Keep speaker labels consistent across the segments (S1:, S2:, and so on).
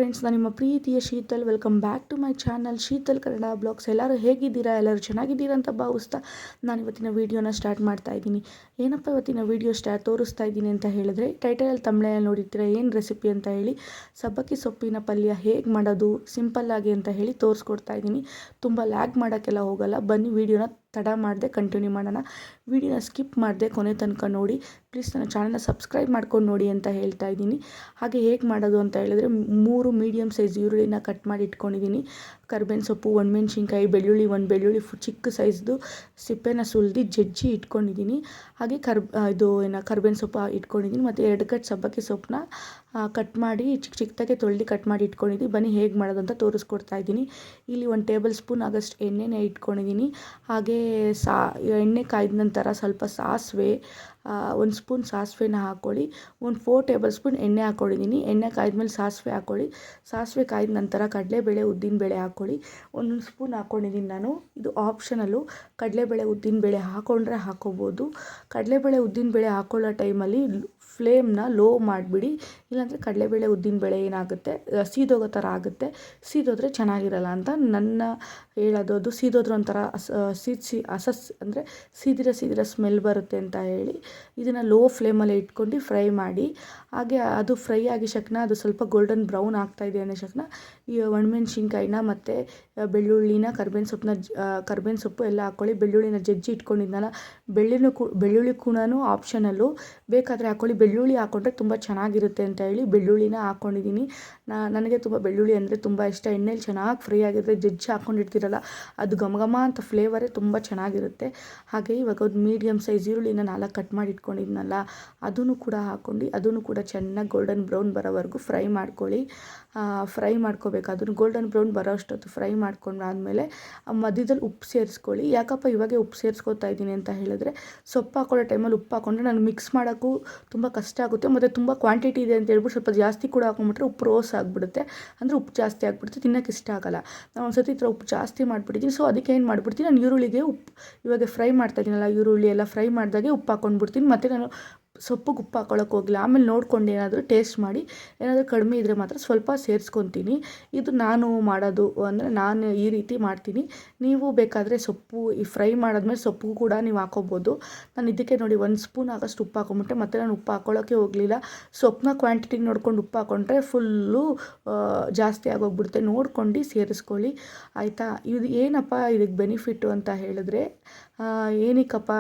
S1: Friends, ನಾನು ನಿಮ್ಮ ಪ್ರೀತಿಯ Sheetal. Welcome back to my channel Sheetal Kannada blogs. ಎಲ್ಲರೂ ಹೇಗಿದ್ದೀರಾ? ಎಲ್ಲರೂ ಚೆನ್ನಾಗಿದ್ದೀರಾ ಅಂತ ಭಾವಿಸ್ತಾ ನಾನು ಇವತ್ತಿನ ವೀಡಿಯೋನ ಸ್ಟಾರ್ಟ್ ಮಾಡ್ತಾ ಇದ್ದೀನಿ. ಏನಪ್ಪ ಇವತ್ತಿನ ವೀಡಿಯೋ ತೋರಿಸ್ತಾ ಇದ್ದೀನಿ ಅಂತ ಹೇಳಿದ್ರೆ, ಟೈಟಲಲ್ಲಿ ತಮಿಳಲ್ಲಿ ನೋಡಿರ್ತೀರ ಏನು ರೆಸಿಪಿ ಅಂತ ಹೇಳಿ. ಸಬ್ಬಕ್ಕಿ ಸೊಪ್ಪಿನ ಪಲ್ಯ ಹೇಗೆ ಮಾಡೋದು ಸಿಂಪಲ್ಲಾಗಿ ಅಂತ ಹೇಳಿ ತೋರಿಸ್ಕೊಡ್ತಾ ಇದ್ದೀನಿ. ತುಂಬ ಲ್ಯಾಗ್ ಮಾಡೋಕ್ಕೆಲ್ಲ ಹೋಗಲ್ಲ. ಬನ್ನಿ ವೀಡಿಯೋನ ತಡ ಮಾಡದೆ ಕಂಟಿನ್ಯೂ ಮಾಡೋಣ. ವೀಡಿಯೋನ ಸ್ಕಿಪ್ ಮಾಡದೆ ಕೊನೆ ತನಕ ನೋಡಿ. ಪ್ಲೀಸ್ ನನ್ನ ಚಾನಲ್ನ ಸಬ್ಸ್ಕ್ರೈಬ್ ಮಾಡ್ಕೊಂಡು ನೋಡಿ ಅಂತ ಹೇಳ್ತಾ ಇದ್ದೀನಿ. ಹಾಗೆ ಹೇಗೆ ಮಾಡೋದು ಅಂತ ಹೇಳಿದ್ರೆ, 3 ಮೀಡಿಯಮ್ ಸೈಜ್ ಈರುಳ್ಳಿನ ಕಟ್ ಮಾಡಿ ಇಟ್ಕೊಂಡಿದ್ದೀನಿ. ಕರಿಬೇವಿನ ಸೊಪ್ಪು, ಒಣಮೆಣ್ಸಿನ್ಕಾಯಿ, ಬೆಳ್ಳುಳ್ಳಿ, ಒಂದು ಬೆಳ್ಳುಳ್ಳಿ ಚಿಕ್ಕ ಸೈಜ್ದು ಸಿಪ್ಪೆನ ಸುಲಿದು ಜಜ್ಜಿ ಇಟ್ಕೊಂಡಿದ್ದೀನಿ. ಹಾಗೆ ಕರಿಬೇವಿನ ಸೊಪ್ಪು ಇಟ್ಕೊಂಡಿದ್ದೀನಿ. ಮತ್ತು 2 ಕಟ್ ಸಬ್ಬಕ್ಕಿ ಸೊಪ್ಪನ್ನ ಕಟ್ ಮಾಡಿ ಚಿಕ್ಕದಾಗೆ ತೊಳೆದು ಕಟ್ ಮಾಡಿ ಇಟ್ಕೊಂಡಿದ್ದೀನಿ. ಬನ್ನಿ ಹೇಗೆ ಮಾಡೋದು ಅಂತ ತೋರಿಸ್ಕೊಡ್ತಾ ಇದ್ದೀನಿ. ಇಲ್ಲಿ 1 ಟೇಬಲ್ ಸ್ಪೂನ್ ಆಗಷ್ಟು ಎಣ್ಣೆನ ಇಟ್ಕೊಂಡಿದ್ದೀನಿ. ಹಾಗೆ ಎಣ್ಣೆ ಕಾಯ್ದ ನಂತರ ಸ್ವಲ್ಪ ಸಾಸಿವೆ, 1 ಸ್ಪೂನ್ ಸಾಸಿವೆನ ಹಾಕ್ಕೊಳ್ಳಿ. 4 ಟೇಬಲ್ ಸ್ಪೂನ್ ಎಣ್ಣೆ ಹಾಕ್ಕೊಂಡಿದ್ದೀನಿ. ಎಣ್ಣೆ ಕಾಯ್ದ್ಮೇಲೆ ಸಾಸಿವೆ ಹಾಕ್ಕೊಳ್ಳಿ. ಸಾಸಿವೆ ಕಾಯ್ದ ನಂತರ ಕಡಲೆಬೇಳೆ, ಉದ್ದಿನಬೇಳೆ ಹಾಕ್ಕೊಳ್ಳಿ. 1 ಸ್ಪೂನ್ ಹಾಕ್ಕೊಂಡಿದ್ದೀನಿ ನಾನು. ಇದು ಆಪ್ಷನಲ್ಲು. ಕಡಲೆಬೇಳೆ, ಉದ್ದಿನಬೇಳೆ ಹಾಕ್ಕೊಂಡ್ರೆ ಹಾಕ್ಕೋಬೋದು. ಕಡಲೆಬೇಳೆ, ಉದ್ದಿನಬೇಳೆ ಹಾಕ್ಕೊಳ್ಳೋ ಟೈಮಲ್ಲಿ ಫ್ಲೇಮ್ನ ಲೋ ಮಾಡಿಬಿಡಿ. ಇಲ್ಲಾಂದರೆ ಕಡಲೆಬೇಳೆ, ಉದ್ದಿನಬೇಳೆ ಏನಾಗುತ್ತೆ, ಸೀದೋಗೋ ಥರ ಆಗುತ್ತೆ. ಸೀದೋದ್ರೆ ಚೆನ್ನಾಗಿರಲ್ಲ ಅಂತ ನನ್ನ ಹೇಳೋದು. ಅದು ಸೀದೋದ್ರೆ ಒಂಥರ ಅಂದರೆ ಸೀದಿರ ಸ್ಮೆಲ್ ಬರುತ್ತೆ ಅಂತ ಹೇಳಿ ಇದನ್ನು ಲೋ ಫ್ಲೇಮಲ್ಲಿ ಇಟ್ಕೊಂಡು ಫ್ರೈ ಮಾಡಿ. ಹಾಗೆ ಅದು ಫ್ರೈ ಆಗಿ ಶಕ್ನ ಅದು ಸ್ವಲ್ಪ ಗೋಲ್ಡನ್ ಬ್ರೌನ್ ಆಗ್ತಾಯಿದೆ ಅನ್ನೋ ಶಕ್ನ ಈ ಒಣಮೆಣ್ಸಿನ್ಕಾಯಿನ ಮತ್ತು ಬೆಳ್ಳುಳ್ಳಿನ, ಕರ್ಬೇವಿನ ಸೊಪ್ಪು ಎಲ್ಲ ಹಾಕ್ಕೊಳ್ಳಿ. ಬೆಳ್ಳುಳ್ಳಿನ ಜಜ್ಜಿ ಇಟ್ಕೊಂಡಿದ್ನಲ್ಲ, ಬೆಳ್ಳುಳ್ಳಿ ಕೂಡ ಆಪ್ಷನಲ್ಲು. ಬೇಕಾದರೆ ಹಾಕ್ಕೊಳ್ಳಿ. ಬೆಳ್ಳುಳ್ಳಿ ಹಾಕ್ಕೊಂಡ್ರೆ ತುಂಬ ಚೆನ್ನಾಗಿರುತ್ತೆ ಅಂತ ಹೇಳಿ ಬೆಳ್ಳುಳ್ಳಿನ ಹಾಕ್ಕೊಂಡಿದ್ದೀನಿ. ನನಗೆ ತುಂಬ ಬೆಳ್ಳುಳ್ಳಿ ಅಂದರೆ ತುಂಬ ಇಷ್ಟ. ಎಣ್ಣೆಲಿ ಚೆನ್ನಾಗಿ ಫ್ರೈ ಆಗಿರುತ್ತೆ. ಜಜ್ಜಿ ಹಾಕ್ಕೊಂಡಿರ್ತೀರಲ್ಲ, ಅದು ಘಮ ಅಂತ ಫ್ಲೇವರೇ ತುಂಬ ಚೆನ್ನಾಗಿರುತ್ತೆ. ಹಾಗೆ ಇವಾಗ ಒಂದು ಮೀಡಿಯಮ್ ಸೈಜ್ ಈರುಳ್ಳಿನ 4 ಕಟ್ ಮಾಡಿ ಇಟ್ಕೊಂಡಿದ್ನಲ್ಲ, ಅದನ್ನು ಕೂಡ ಹಾಕ್ಕೊಂಡು ಅದನ್ನು ಕೂಡ ಚೆನ್ನಾಗಿ ಗೋಲ್ಡನ್ ಬ್ರೌನ್ ಬರೋವರೆಗೂ ಫ್ರೈ ಮಾಡ್ಕೊಳ್ಳಿ. ಫ್ರೈ ಮಾಡ್ಕೋಬೇಕು. ಅದನ್ನು ಗೋಲ್ಡನ್ ಬ್ರೌನ್ ಬರೋ ಅಷ್ಟೊತ್ತು ಫ್ರೈ ಮಾಡ್ಕೊಂಡಾದಮೇಲೆ ಮಧ್ಯದಲ್ಲಿ ಉಪ್ಪು ಸೇರಿಸ್ಕೊಳ್ಳಿ. ಯಾಕಪ್ಪ ಇವಾಗೆ ಉಪ್ಪು ಸೇರಿಸ್ಕೊತಾ ಇದ್ದೀನಿ ಅಂತ ಹೇಳಿದ್ರೆ, ಸೊಪ್ಪು ಹಾಕೊಳ್ಳೋ ಟೈಮಲ್ಲಿ ಉಪ್ಪು ಹಾಕ್ಕೊಂಡ್ರೆ ನನಗೆ ಮಿಕ್ಸ್ ಮಾಡೋಕ್ಕೂ ತುಂಬ ಕಷ್ಟ ಆಗುತ್ತೆ. ಮತ್ತು ತುಂಬ ಕ್ವಾಂಟಿಟಿ ಇದೆ ಅಂತ ಹೇಳ್ಬಿಟ್ಟು ಸ್ವಲ್ಪ ಜಾಸ್ತಿ ಕೂಡ ಹಾಕೊಂಡ್ಬಿಟ್ರೆ ಉಪ್ಪು ರೋಸ್ ಆಗಿಬಿಡುತ್ತೆ. ಅಂದರೆ ಉಪ್ಪು ಜಾಸ್ತಿ ಆಗಿಬಿಡುತ್ತೆ, ತಿನ್ನೋಕ್ಕೆ ಇಷ್ಟ ಆಗೋಲ್ಲ. ನಾನು ಒಂದು ಸತಿ ಈ ಥರ ಉಪ್ಪು ಜಾಸ್ತಿ ಮಾಡಿಬಿಟ್ಟಿದ್ದೀನಿ. ಸೊ ಅದಕ್ಕೆ ಏನು ಮಾಡಿಬಿಡ್ತೀನಿ, ನಾನು ಈರುಳ್ಳಿಗೆ ಉಪ್ಪು ಇವಾಗ ಫ್ರೈ ಮಾಡ್ತಾ ಇದ್ದೀನಲ್ಲ, ಈರುಳ್ಳಿ ಎಲ್ಲ ಫ್ರೈ ಮಾಡಿದಾಗೆ ಉಪ್ಪು ಹಾಕ್ಕೊಂಡ್ಬಿಡ್ತೀನಿ. ಮತ್ತು ನಾನು ಸೊಪ್ಪಿಗೆ ಉಪ್ಪು ಹಾಕ್ಕೊಳ್ಳೋಕೆ ಹೋಗಿಲ್ಲ. ಆಮೇಲೆ ನೋಡ್ಕೊಂಡು ಏನಾದರೂ ಟೇಸ್ಟ್ ಮಾಡಿ, ಏನಾದರೂ ಕಡಿಮೆ ಇದ್ದರೆ ಮಾತ್ರ ಸ್ವಲ್ಪ ಸೇರಿಸ್ಕೊತೀನಿ. ಇದು ನಾನು ಮಾಡೋದು. ಅಂದರೆ ನಾನು ಈ ರೀತಿ ಮಾಡ್ತೀನಿ. ನೀವು ಬೇಕಾದರೆ ಸೊಪ್ಪು ಫ್ರೈ ಮಾಡಾದ್ಮೇಲೆ ಸೊಪ್ಪು ಕೂಡ ನೀವು ಹಾಕ್ಕೋಬೋದು. ನಾನು ಇದಕ್ಕೆ ನೋಡಿ 1 ಸ್ಪೂನ್ ಆಗೋಷ್ಟು ಉಪ್ಪು ಹಾಕ್ಕೊಂಬಿಟ್ಟೆ. ಮತ್ತು ನಾನು ಉಪ್ಪು ಹಾಕ್ಕೊಳ್ಳೋಕ್ಕೆ ಹೋಗಲಿಲ್ಲ. ಸೊಪ್ಪನ್ನ ಕ್ವಾಂಟಿಟಿ ನೋಡ್ಕೊಂಡು ಉಪ್ಪು ಹಾಕ್ಕೊಂಡ್ರೆ ಫುಲ್ಲು ಜಾಸ್ತಿ ಆಗೋಗ್ಬಿಡುತ್ತೆ. ನೋಡ್ಕೊಂಡು ಸೇರಿಸ್ಕೊಳ್ಳಿ, ಆಯಿತಾ. ಇದು ಏನಪ್ಪ ಇದಕ್ಕೆ ಬೆನಿಫಿಟ್ಟು ಅಂತ ಹೇಳಿದ್ರೆ, ಏನಕ್ಕಪ್ಪ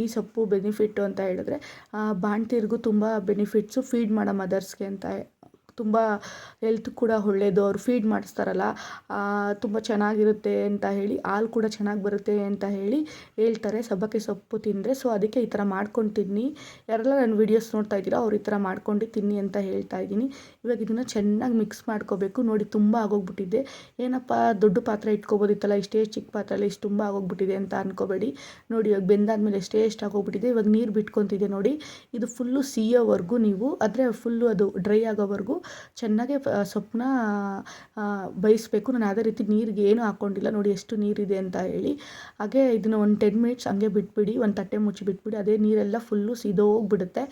S1: ಈ ಸೊಪ್ಪು ಬೆನಿಫಿಟ್ಟು ಅಂತ ಹೇಳಿದ್ರೆ, ಬಾಣ್ತಿರ್ಗೂ ತುಂಬ ಬೆನಿಫಿಟ್ಸು. ಫೀಡ್ ಮಾಡೋ ಮದರ್ಸ್ಗೆ ಅಂತ ತುಂಬ ಹೆಲ್ತ್ ಕೂಡ ಒಳ್ಳೆಯದು. ಅವ್ರು ಫೀಡ್ ಮಾಡಿಸ್ತಾರಲ್ಲ, ತುಂಬ ಚೆನ್ನಾಗಿರುತ್ತೆ ಅಂತ ಹೇಳಿ, ಹಾಲು ಕೂಡ ಚೆನ್ನಾಗಿ ಬರುತ್ತೆ ಅಂತ ಹೇಳಿ ಹೇಳ್ತಾರೆ ಸಬ್ಬಕ್ಕಿ ಸೊಪ್ಪು ತಿಂದರೆ. ಸೊ ಅದಕ್ಕೆ ಈ ಥರ ಮಾಡ್ಕೊಂಡು ತಿನ್ನಿ. ಯಾರೆಲ್ಲ ನನ್ನ ವೀಡಿಯೋಸ್ ನೋಡ್ತಾ ಇದ್ದೀರಾ ಅವ್ರು ಈ ಥರ ಮಾಡ್ಕೊಂಡು ತಿನ್ನಿ ಅಂತ ಹೇಳ್ತಾ ಇದ್ದೀನಿ. ಇವಾಗ ಇದನ್ನು ಚೆನ್ನಾಗಿ ಮಿಕ್ಸ್ ಮಾಡ್ಕೋಬೇಕು. ನೋಡಿ ತುಂಬ ಆಗೋಗ್ಬಿಟ್ಟಿದೆ. ಏನಪ್ಪ ದೊಡ್ಡ ಪಾತ್ರೆ ಇಟ್ಕೋಬೋದಿತ್ತಲ್ಲ, ಇಷ್ಟೇ ಚಿಕ್ಕ ಪಾತ್ರೆಯಲ್ಲಿ ಇಷ್ಟು ತುಂಬ ಆಗೋಗ್ಬಿಟ್ಟಿದೆ ಅಂತ ಅನ್ಕೋಬೇಡಿ. ನೋಡಿ ಇವಾಗ ಬೆಂದಾದ್ಮೇಲೆ ಎಷ್ಟು ಆಗೋಗ್ಬಿಟ್ಟಿದೆ. ಇವಾಗ ನೀರು ಬಿಟ್ಕೊತಿದೆ ನೋಡಿ. ಇದು ಫುಲ್ಲು ಸಿಯೋವರೆಗೂ ನೀವು, ಆದರೆ ಫುಲ್ಲು ಅದು ಡ್ರೈ ಆಗೋವರೆಗೂ ಚೆನ್ನಾಗೆ ಸೊಪ್ಪನ್ನ ಬೇಯಿಸ್ಬೇಕು. ನಾನು ಯಾವುದೇ ರೀತಿ ನೀರಿಗೆ ಏನು ಹಾಕ್ಕೊಂಡಿಲ್ಲ. ನೋಡಿ ಎಷ್ಟು ನೀರಿದೆ ಅಂತ ಹೇಳಿ. ಹಾಗೆ ಇದನ್ನು ಒಂದು 10 ಮಿನಿಟ್ಸ್ ಹಂಗೆ ಬಿಟ್ಬಿಡಿ. ಒಂದು ತಟ್ಟೆ ಮುಚ್ಚಿ ಬಿಟ್ಬಿಡಿ. ಅದೇ ನೀರೆಲ್ಲ ಫುಲ್ಲು ಸಿದೋಗ್ಬಿಡುತ್ತೆ,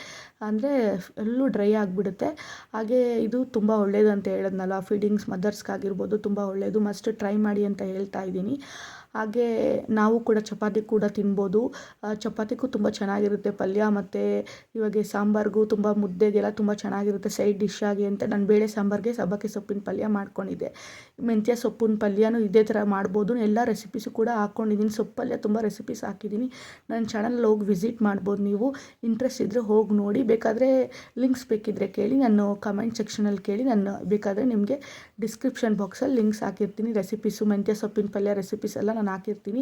S1: ಅಂದರೆ ಫುಲ್ಲು ಡ್ರೈ ಆಗಿಬಿಡುತ್ತೆ. ಹಾಗೆ ಇದು ತುಂಬ ಒಳ್ಳೆಯದು ಅಂತ ಹೇಳಿದ್ನಲ್ಲ, ಫೀಡಿಂಗ್ಸ್ ಮದರ್ಸ್ಗಾಗಿರ್ಬೋದು ತುಂಬ ಒಳ್ಳೆಯದು. ಮಸ್ಟ್ ಟ್ರೈ ಮಾಡಿ ಅಂತ ಹೇಳ್ತಾ ಇದ್ದೀನಿ. ಹಾಗೆ ನಾವು ಕೂಡ ಚಪಾತಿ ಕೂಡ ತಿನ್ಬೋದು. ಚಪಾತಿಗೂ ತುಂಬ ಚೆನ್ನಾಗಿರುತ್ತೆ ಪಲ್ಯ. ಮತ್ತು ಇವಾಗ ಸಾಂಬಾರಿಗೂ ತುಂಬ ಮುದ್ದೆಗೆಲ್ಲ ತುಂಬ ಚೆನ್ನಾಗಿರುತ್ತೆ ಸೈಡ್ ಡಿಶ್ ಆಗಿ ಅಂತ ನಾನು ಬೇಳೆ ಸಾಂಬಾರಿಗೆ ಸಬ್ಬಕ್ಕಿ ಸೊಪ್ಪಿನ ಪಲ್ಯ ಮಾಡ್ಕೊಂಡಿದ್ದೆ. ಮೆಂತ್ಯ ಸೊಪ್ಪಿನ ಪಲ್ಯನೂ ಇದೇ ಥರ ಮಾಡ್ಬೋದು. ಎಲ್ಲ ರೆಸಿಪೀಸು ಕೂಡ ಹಾಕ್ಕೊಂಡಿದ್ದೀನಿ. ಸೊಪ್ಪು ಪಲ್ಯ ತುಂಬ ರೆಸಿಪೀಸ್ ಹಾಕಿದ್ದೀನಿ. ನನ್ನ ಚಾನಲ್ ಹೋಗಿ ವಿಸಿಟ್ ಮಾಡ್ಬೋದು ನೀವು. ಇಂಟ್ರೆಸ್ಟ್ ಇದ್ದರೆ ಹೋಗಿ ನೋಡಿ. ಬೇಕಾದರೆ ಲಿಂಕ್ಸ್ ಬೇಕಿದ್ದರೆ ಕೇಳಿ, ನಾನು ಕಮೆಂಟ್ ಸೆಕ್ಷನಲ್ಲಿ ಕೇಳಿ. ನಾನು ಬೇಕಾದರೆ ನಿಮಗೆ ಡಿಸ್ಕ್ರಿಪ್ಷನ್ ಬಾಕ್ಸಲ್ಲಿ ಲಿಂಕ್ಸ್ ಹಾಕಿರ್ತೀನಿ. ರೆಸಿಪೀಸು, ಮೆಂತ್ಯ ಸೊಪ್ಪಿನ ಪಲ್ಯ ರೆಸಿಪೀಸ್ ಎಲ್ಲ ನಾನು ಹಾಕಿರ್ತೀನಿ.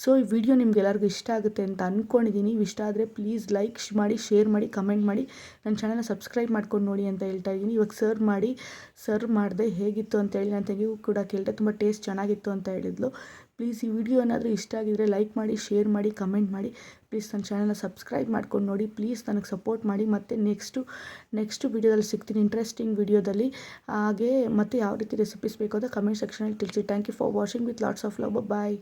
S1: ಸೊ ಈ ವಿಡಿಯೋ ನಿಮ್ಗೆಲ್ಲರಿಗೂ ಇಷ್ಟ ಆಗುತ್ತೆ ಅಂತ ಅಂದ್ಕೊಂಡಿದ್ದೀನಿ. ಇಷ್ಟ ಆದರೆ ಪ್ಲೀಸ್ ಲೈಕ್ ಮಾಡಿ, ಶೇರ್ ಮಾಡಿ, ಕಮೆಂಟ್ ಮಾಡಿ, ನನ್ನ ಚಾನಲ್ನ ಸಬ್ಸ್ಕ್ರೈಬ್ ಮಾಡ್ಕೊಂಡು ನೋಡಿ ಅಂತ ಹೇಳ್ತಾ ಇದ್ದೀನಿ. ಇವಾಗ ಸರ್ವ್ ಮಾಡಿದೆ ಹೇಗಿತ್ತು ಅಂತೇಳಿ ನನ್ನ ತಂಗಿಗೂ ಕೂಡ ಕೇಳಿದೆ. ತುಂಬ ಟೇಸ್ಟ್ ಚೆನ್ನಾಗಿತ್ತು ಅಂತ ಹೇಳಿದ್ಲು. ಪ್ಲೀಸ್ ಈ ವಿಡಿಯೋ ಏನಾದರೂ ಇಷ್ಟ ಆಗಿದರೆ ಲೈಕ್ ಮಾಡಿ, ಶೇರ್ ಮಾಡಿ, ಕಮೆಂಟ್ ಮಾಡಿ. ಪ್ಲೀಸ್ ನನ್ನ ಚಾನಲ್ನ ಸಬ್ಸ್ಕ್ರೈಬ್ ಮಾಡ್ಕೊಂಡು ನೋಡಿ. ಪ್ಲೀಸ್ ನನಗೆ ಸಪೋರ್ಟ್ ಮಾಡಿ. ಮತ್ತು ನೆಕ್ಸ್ಟು ವಿಡಿಯೋದಲ್ಲಿ ಸಿಗ್ತೀನಿ, ಇಂಟ್ರೆಸ್ಟಿಂಗ್ ವಿಡಿಯೋದಲ್ಲಿ. ಹಾಗೆ ಮತ್ತು ಯಾವ ರೀತಿ ರೆಸಿಪೀಸ್ ಬೇಕು ಅಂತ ಕಮೆಂಟ್ ಸೆಕ್ಷನಲ್ಲಿ ತಿಳಿಸಿ. Thank you for watching with lots of love. Bye.